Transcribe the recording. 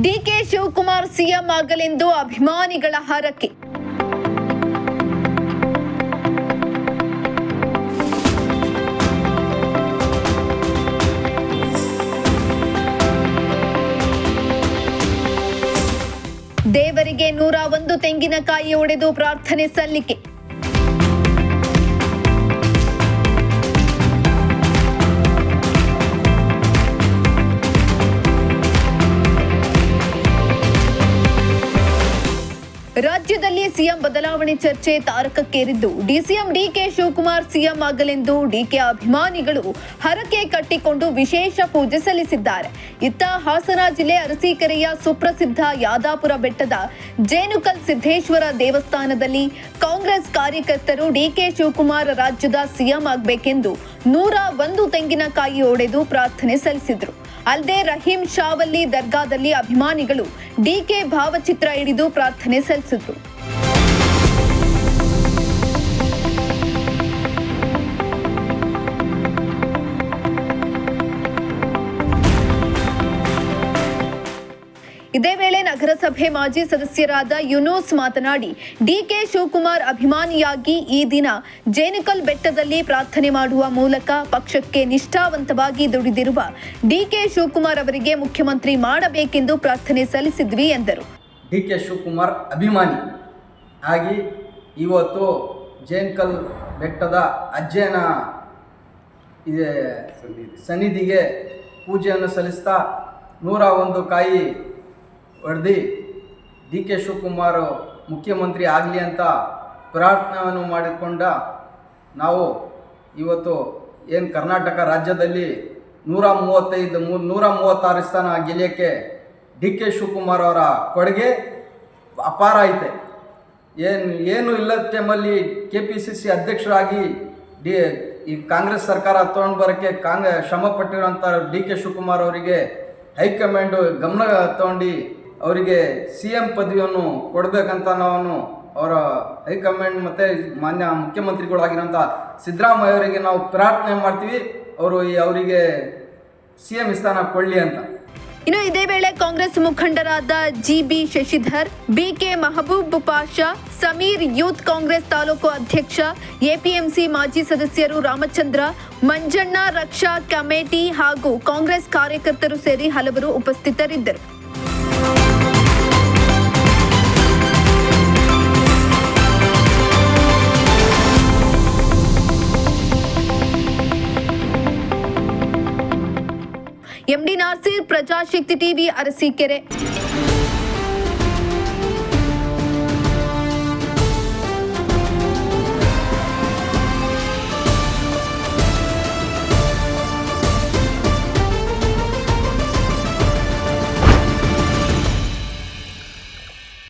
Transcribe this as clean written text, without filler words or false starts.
DK Shivakumar CM ಆಗಲೆಂದು ಅಭಿಮಾನಿಗಳ ಹರಕೆ. ದೇವರಿಗೆ 101 ತೆಂಗಿನಕಾಯಿ ಒಡೆದು ಪ್ರಾರ್ಥನೆ ಸಲ್ಲಿಕೆ. ರಾಜ್ಯದಲ್ಲಿ ಸಿಎಂ ಬದಲಾವಣೆ ಚರ್ಚೆ ತಾರಕಕ್ಕೇರಿದ್ದು, ಡಿಸಿಎಂ ಡಿಕೆ ಶಿವಕುಮಾರ್ ಸಿಎಂ ಆಗಲೆಂದು ಡಿಕೆ ಅಭಿಮಾನಿಗಳು ಹರಕೆ ಕಟ್ಟಿಕೊಂಡು ವಿಶೇಷ ಪೂಜೆ ಸಲ್ಲಿಸಿದ್ದಾರೆ. ಇತ್ತ ಹಾಸನ ಜಿಲ್ಲೆ ಅರಸೀಕೆರೆಯ ಸುಪ್ರಸಿದ್ಧ ಯಾದಾಪುರ ಬೆಟ್ಟದ ಜೇನುಕಲ್ ಸಿದ್ದೇಶ್ವರ ದೇವಸ್ಥಾನದಲ್ಲಿ ಕಾಂಗ್ರೆಸ್ ಕಾರ್ಯಕರ್ತರು ಡಿಕೆ ಶಿವಕುಮಾರ್ ರಾಜ್ಯದ ಸಿಎಂ ಆಗಬೇಕೆಂದು 101 ತೆಂಗಿನಕಾಯಿ ಒಡೆದು ಪ್ರಾರ್ಥನೆ ಸಲ್ಲಿಸಿದರು. ಅಲ್ಲದೆ ರಹೀಂ ಶಾವಲ್ಲಿ ದರ್ಗಾದಲ್ಲಿ ಅಭಿಮಾನಿಗಳು ಡಿಕೆ ಭಾವಚಿತ್ರ ಹಿಡಿದು ಪ್ರಾರ್ಥನೆ ಸಲ್ಲಿಸಿದ್ರು. ಇದೇ ವೇಳೆ ನಗರಸಭೆ ಮಾಜಿ ಸದಸ್ಯರಾದ ಯುನೂಸ್ ಮಾತನಾಡಿ, ಡಿಕೆ ಶಿವಕುಮಾರ್ ಅಭಿಮಾನಿಯಾಗಿ ಈ ದಿನ ಜೇನುಕಲ್ ಬೆಟ್ಟದಲ್ಲಿ ಪ್ರಾರ್ಥನೆ ಮಾಡುವ ಮೂಲಕ ಪಕ್ಷಕ್ಕೆ ನಿಷ್ಠಾವಂತವಾಗಿ ದುಡಿದಿರುವ ಡಿಕೆ ಶಿವಕುಮಾರ್ ಅವರಿಗೆ ಮುಖ್ಯಮಂತ್ರಿ ಮಾಡಬೇಕೆಂದು ಪ್ರಾರ್ಥನೆ ಸಲ್ಲಿಸಿದ್ವಿ ಎಂದರು. ಡಿಕೆ ಶಿವಕುಮಾರ್ ಅಭಿಮಾನಿ ಆಗಿ ಇವತ್ತು ಜೇನುಕಲ್ ಬೆಟ್ಟದ ಅಜ್ಜನ ಸನ್ನಿಧಿಗೆ ಪೂಜೆಯನ್ನು ಸಲ್ಲಿಸ್ತಾ 101 ಕಾಯಿ ಹೊಡೆದು ಡಿಕೆ ಶಿವಕುಮಾರ್ ಮುಖ್ಯಮಂತ್ರಿ ಆಗಲಿ ಅಂತ ಪ್ರಾರ್ಥನೆಯನ್ನು ಮಾಡಿಕೊಂಡ ನಾವು ಇವತ್ತು ಏನು ಕರ್ನಾಟಕ ರಾಜ್ಯದಲ್ಲಿ 136 ಸ್ಥಾನ ಗೆಲ್ಲಕ್ಕೆ ಡಿಕೆ ಶಿವಕುಮಾರ್ ಅವರ ಕೊಡುಗೆ ಅಪಾರ ಐತೆ. ಏನು ಇಲ್ಲದ ಟೈಮಲ್ಲಿ KPCC ಅಧ್ಯಕ್ಷರಾಗಿ ಈ ಕಾಂಗ್ರೆಸ್ ಸರ್ಕಾರ ತೊಗೊಂಡು ಬರೋಕ್ಕೆ ಶ್ರಮ ಪಟ್ಟಿರೋಂಥ ಡಿಕೆ ಶಿವಕುಮಾರ್ ಅವರಿಗೆ ಹೈಕಮಾಂಡ್ ಗಮನ ತಗೊಂಡು ಅವರಿಗೆ CM ಪದವಿಯನ್ನು ಕೊಡಬೇಕಂತ ನಾವು ಅವರ ಹೈಕಮಾಂಡ್ ಮತ್ತು ಮಾನ್ಯ ಮುಖ್ಯಮಂತ್ರಿಗಳಾಗಿರೋಂಥ ಸಿದ್ದರಾಮಯ್ಯ ಅವರಿಗೆ ನಾವು ಪ್ರಾರ್ಥನೆ ಮಾಡ್ತೀವಿ, ಅವರಿಗೆ CM ಸ್ಥಾನ ಕೊಡಲಿ ಅಂತ. ಇನ್ನು ಇದೇ ವೇಳೆ ಕಾಂಗ್ರೆಸ್ ಮುಖಂಡರಾದ GB Shashidhar, BK Mehboob Pasha, Sameer, youth Congress taluk ಅಧ್ಯಕ್ಷ, APMC ಮಾಜಿ ಸದಸ್ಯರು ರಾಮಚಂದ್ರ, ಮಂಜಣ್ಣ, ರಕ್ಷಾ ಕಮೇಟಿ ಹಾಗೂ ಕಾಂಗ್ರೆಸ್ ಕಾರ್ಯಕರ್ತರು ಸೇರಿ ಹಲವರು ಉಪಸ್ಥಿತರಿದ್ದರು. MD Nasir, Prajashakti TV, Arsikere.